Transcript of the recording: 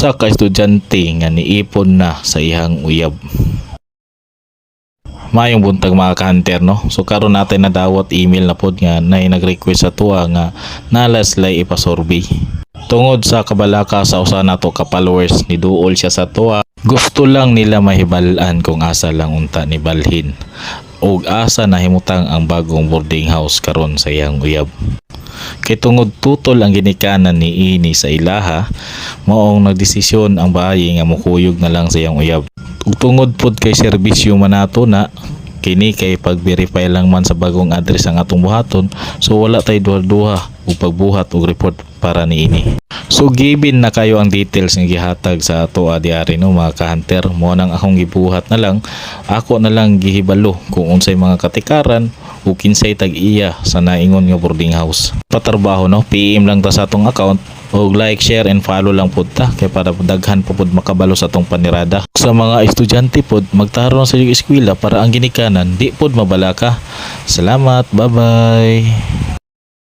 Usa ka estudyante nga niipon na sa iyang uyab. Mayong buntag mga ka-hunter no. So karon natin nadawat email na pod nga nay nag-request sa tuwa nga nalaslay ipasurvey. Tungod sa kabalaka sa usa nato ka followers ni duol siya sa tuwa. Gusto lang nila mahibal-an kung asa lang unta ni balhin ug asa nahimutang ang bagong boarding house karon sa iyang uyab. Kay tungod tutol ang ginikanan ni ini sa ilaha, maong nagdesisyon ang bayi nga mukuyog na lang sa iyang uyab. Ug tungod pod kay serbisyo man nato na kini kay pag-verify lang man sa bagong address ang atong buhaton, so wala tay duha-duha ug pagbuhat og report para ni ini. So given na kayo ang details nga gihatag sa ato diari no mga ka-hunter, mo nang akong gibuhat na lang, ako na lang gihibalo kung unsay mga katikaran o kinsay tag-iya sa naingon nga boarding house. Patrabaho no, PM lang ta sa atong account og like, share and follow lang pud ta kay para daghan pa pud makabalo sa atong panirada. Sa mga estudyante pud magtarong sa inyong eskwela para ang ginikanan di pud mabalaka. Salamat, bye-bye.